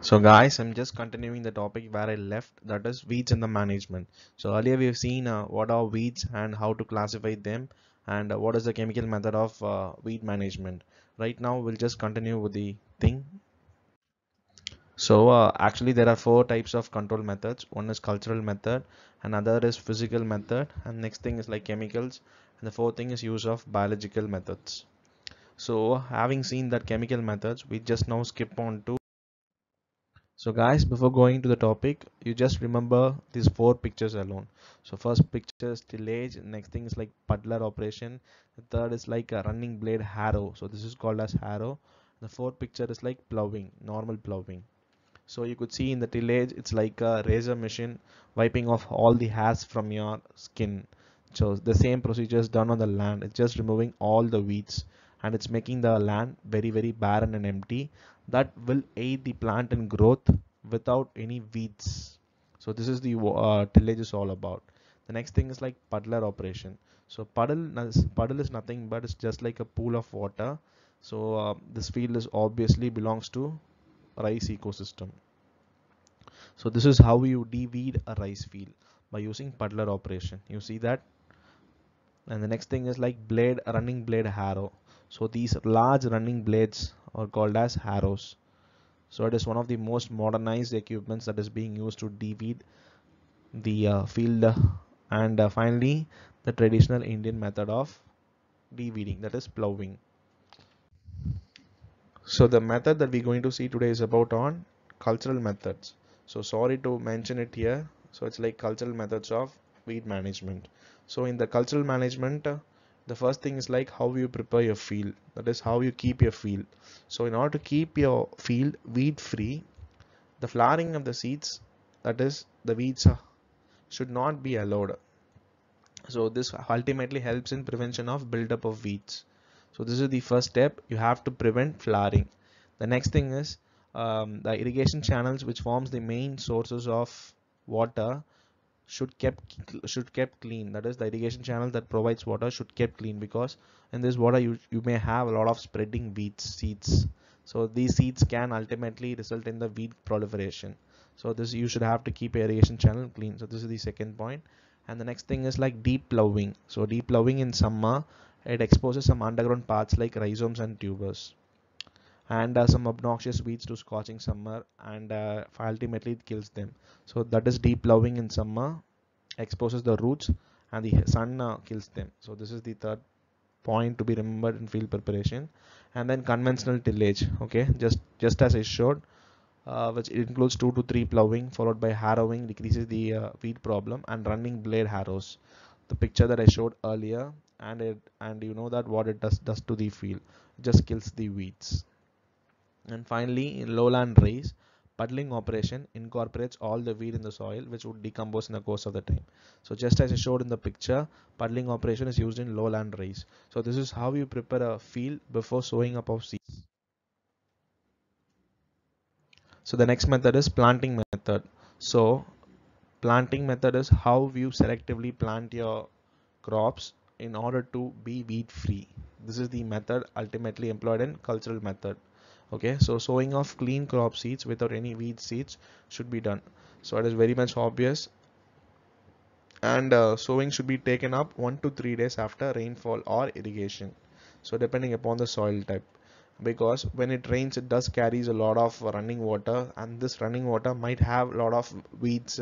So guys, I'm just continuing the topic where I left, that is weeds in the management. So earlier we have seen what are weeds and how to classify them, and what is the chemical method of weed management. Right now we'll just continue with the thing. So actually there are four types of control methods. One is cultural method, another is physical method, and next thing is like chemicals, and the fourth thing is use of biological methods. So having seen that chemical methods, we just now skip on to. So guys, before going to the topic, you just remember these four pictures alone. So first picture is tillage, next thing is like puddler operation, the third is like a running blade harrow. So this is called as harrow. The fourth picture is like plowing, normal plowing. So you could see in the tillage, it's like a razor machine wiping off all the hairs from your skin. So the same procedure is done on the land. It's just removing all the weeds and it's making the land very, very barren and empty. That will aid the plant in growth without any weeds. So this is the tillage is all about. The next thing is like puddler operation. So puddle is nothing but it's just like a pool of water. So this field is obviously belongs to rice ecosystem. So this is how you deweed a rice field by using puddler operation. You see that? And the next thing is like blade, running blade harrow. So these large running blades are called as harrows. So it is one of the most modernized equipments that is being used to deweed the field. And finally, the traditional Indian method of deweeding, that is plowing. So the method that we're going to see today is about on cultural methods. So sorry to mention it here. So it's like cultural methods of weed management. So in the cultural management, the first thing is like how you prepare your field. That is how you keep your field. So in order to keep your field weed free, the flowering of the seeds, that is the weeds, should not be allowed. So this ultimately helps in prevention of buildup of weeds. So this is the first step. You have to prevent flowering. The next thing is the irrigation channels, which forms the main sources of water, should kept clean. That is, the irrigation channel that provides water should kept clean, because in this water you may have a lot of spreading weeds seeds. So these seeds can ultimately result in the weed proliferation. So this, you should have to keep irrigation channel clean. So this is the second point. And the next thing is like deep ploughing. So deep ploughing in summer, it exposes some underground parts like rhizomes and tubers, and some obnoxious weeds to scorching summer, and ultimately it kills them. So that is deep ploughing in summer exposes the roots, and the sun kills them. So this is the third point to be remembered in field preparation. And then conventional tillage, okay, just as I showed, which includes 2 to 3 plowing followed by harrowing, decreases the weed problem, and running blade harrows, the picture that I showed earlier. And you know that what it does to the field, it just kills the weeds. And finally, in lowland raise, puddling operation incorporates all the weed in the soil which would decompose in the course of the time. So just as I showed in the picture, puddling operation is used in lowland raise. So this is how you prepare a field before sowing up of seeds. So the next method is planting method. So planting method is how you selectively plant your crops in order to be weed free. This is the method ultimately employed in cultural method. Okay, so sowing of clean crop seeds without any weed seeds should be done. So it is very much obvious. And sowing should be taken up 1 to 3 days after rainfall or irrigation, so depending upon the soil type, because when it rains it does carries a lot of running water, and this running water might have a lot of weeds.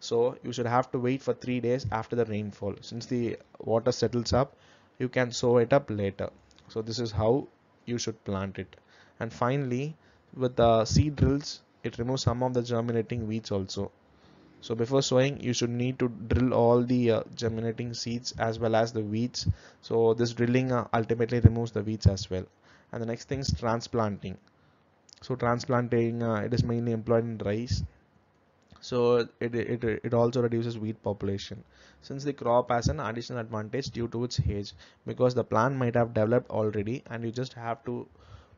So you should have to wait for 3 days after the rainfall. Since the water settles up, you can sow it up later. So this is how you should plant it. And finally, with the seed drills, it removes some of the germinating weeds also. So before sowing, you should need to drill all the germinating seeds as well as the weeds. So this drilling ultimately removes the weeds as well. And the next thing is transplanting. So transplanting, it is mainly employed in rice. So it also reduces weed population, since the crop has an additional advantage due to its age, because the plant might have developed already and you just have to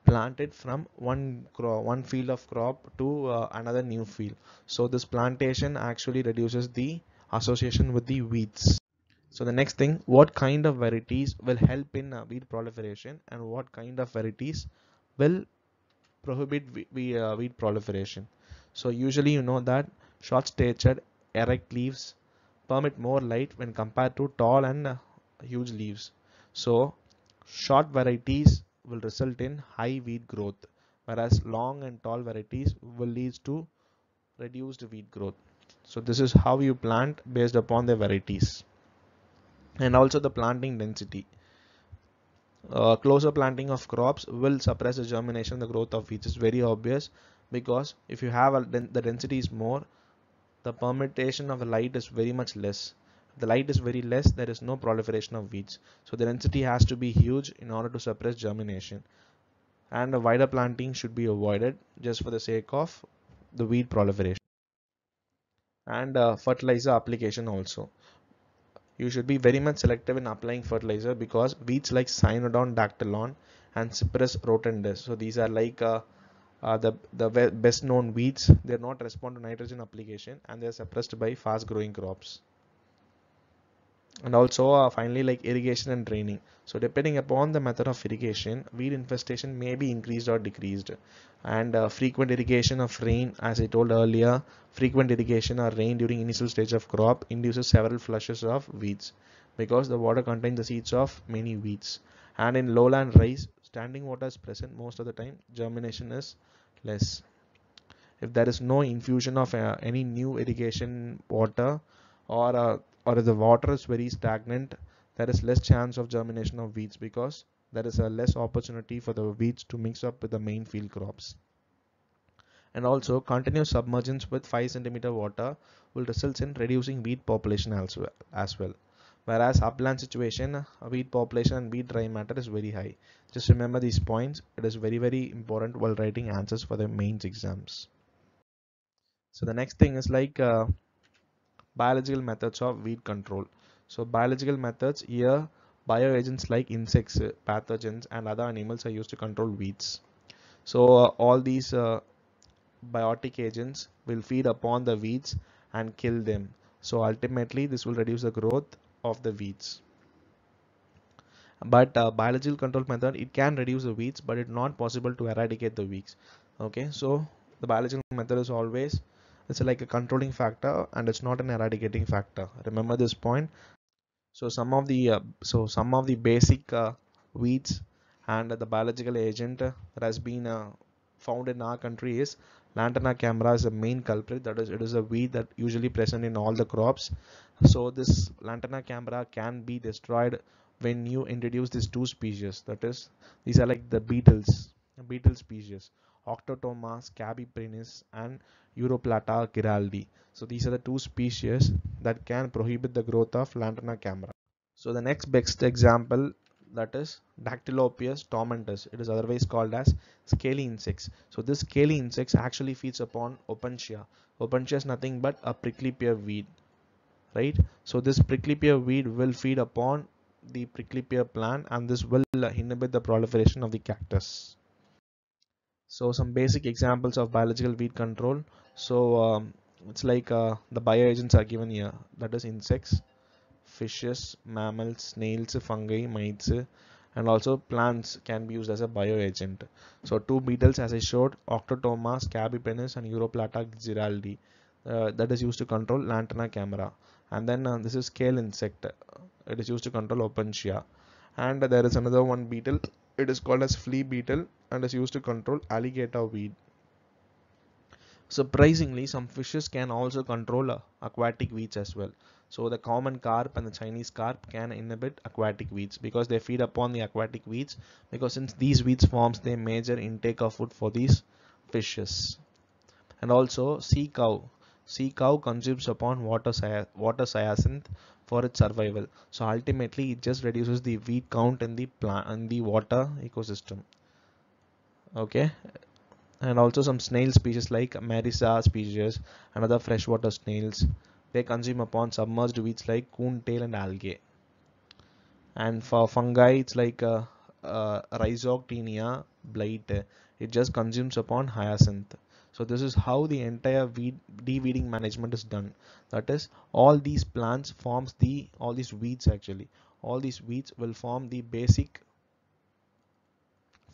plant it from one field of crop to another new field. So this plantation actually reduces the association with the weeds. So the next thing, what kind of varieties will help in weed proliferation, and what kind of varieties will prohibit weed proliferation. So usually you know that short-statured erect leaves permit more light when compared to tall and huge leaves. So short varieties will result in high weed growth, whereas long and tall varieties will lead to reduced weed growth. So this is how you plant based upon the varieties. And also the planting density. Closer planting of crops will suppress the germination, the growth of weeds is very obvious, because if you have the density is more, the permutation of the light is very much less. If the light is very less, there is no proliferation of weeds. So the density has to be huge in order to suppress germination. And a wider planting should be avoided just for the sake of the weed proliferation. And fertilizer application also. You should be very much selective in applying fertilizer, because weeds like Cynodon dactylon and Cyperus rotundus, so these are like the best known weeds. They are not respond to nitrogen application, and they are suppressed by fast growing crops. And also finally, like irrigation and draining. So depending upon the method of irrigation, weed infestation may be increased or decreased. And frequent irrigation of rain, as I told earlier, frequent irrigation or rain during initial stage of crop induces several flushes of weeds, because the water contains the seeds of many weeds. And in lowland rice, standing water is present most of the time, germination is less. If there is no infusion of any new irrigation water, or or if the water is very stagnant, there is less chance of germination of weeds, because there is a less opportunity for the weeds to mix up with the main field crops. And also continuous submergence with 5 centimeter water will result in reducing weed population as well. Whereas upland situation, weed population and weed dry matter is very high. Just remember these points. It is very important while writing answers for the mains exams. So the next thing is like biological methods of weed control. So biological methods here, bioagents like insects, pathogens and other animals are used to control weeds. So all these biotic agents will feed upon the weeds and kill them. So ultimately this will reduce the growth of the weeds. But biological control method, it can reduce the weeds, but it's not possible to eradicate the weeds. Okay, so the biological method is always, it's like a controlling factor and it's not an eradicating factor. Remember this point. So some of the basic weeds and the biological agent that has been found in our country is Lantana camara is the main culprit. That is, it is a weed that usually present in all the crops. So this Lantana camara can be destroyed when you introduce these two species. That is, these are like the beetle species, Octotoma scabiprinis and Europlata giraldi. So these are the two species that can prohibit the growth of Lantana camara. So the next best example, that is Dactylopius tomentus. It is otherwise called as scaly insects. So this scaly insects actually feeds upon Opuntia. Opuntia is nothing but a prickly pear weed, right? So this prickly pear weed will feed upon the prickly pear plant, and this will inhibit the proliferation of the cactus. So some basic examples of biological weed control. So it's like the bioagents are given here, that is insects, fishes, mammals, snails, fungi, mites, and also plants can be used as a bioagent. So two beetles, as I showed, Octotoma scabipennis and Europlata giraldi, that is used to control Lantana camara. And then this is scale insect. It is used to control Opuntia. And there is another one beetle. It is called as flea beetle and is used to control alligator weed. Surprisingly, some fishes can also control aquatic weeds as well. So the common carp and the Chinese carp can inhibit aquatic weeds because they feed upon the aquatic weeds, because since these weeds forms the major intake of food for these fishes. And also sea cow. Sea cow consumes upon water hyacinth for its survival. So ultimately it just reduces the weed count in the plant and the water ecosystem. Okay, and also some snail species like Marisa species and other freshwater snails, they consume upon submerged weeds like coon tail and algae. And for fungi, it's like Rhizoctenia blight, it just consumes upon hyacinth. So this is how the entire de-weeding management is done. That is, all these plants forms all these weeds actually, all these weeds will form the basic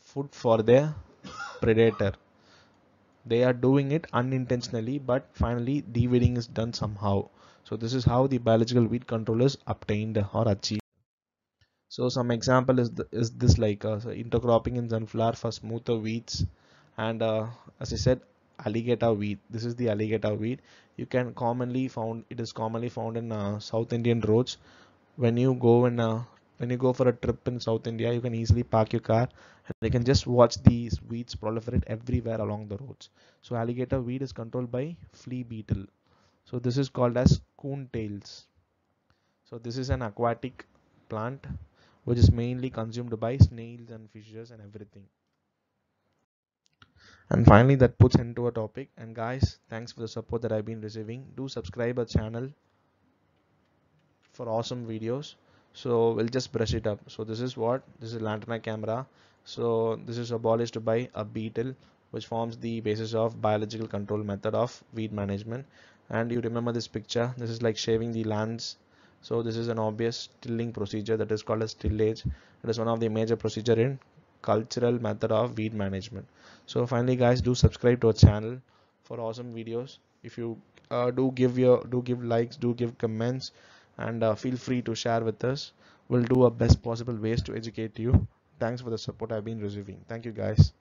food for their predator. They are doing it unintentionally, but finally de-weeding is done somehow. So this is how the biological weed control is obtained or achieved. So some example is this, like so intercropping in sunflower for smoother weeds, and as I said, alligator weed. This is the alligator weed. You can commonly found It is commonly found in South Indian roads. When you go in when you go for a trip in South India, you can easily park your car and you can just watch these weeds proliferate everywhere along the roads. So alligator weed is controlled by flea beetle. So this is called as coon tails. So this is an aquatic plant which is mainly consumed by snails and fishes and everything. And finally, that puts into a topic. And guys, thanks for the support that I've been receiving. Do subscribe our channel for awesome videos. So we'll just brush it up. So this is Lantana camera. So this is abolished by a beetle, which forms the basis of biological control method of weed management. And you remember this picture, this is like shaving the lands. So this is an obvious stilling procedure that is called as tillage. It is one of the major procedure in cultural method of weed management. So finally guys, do subscribe to our channel for awesome videos. If you do give likes, do give comments, and feel free to share with us. We'll do our best possible ways to educate you. Thanks for the support I've been receiving. Thank you guys.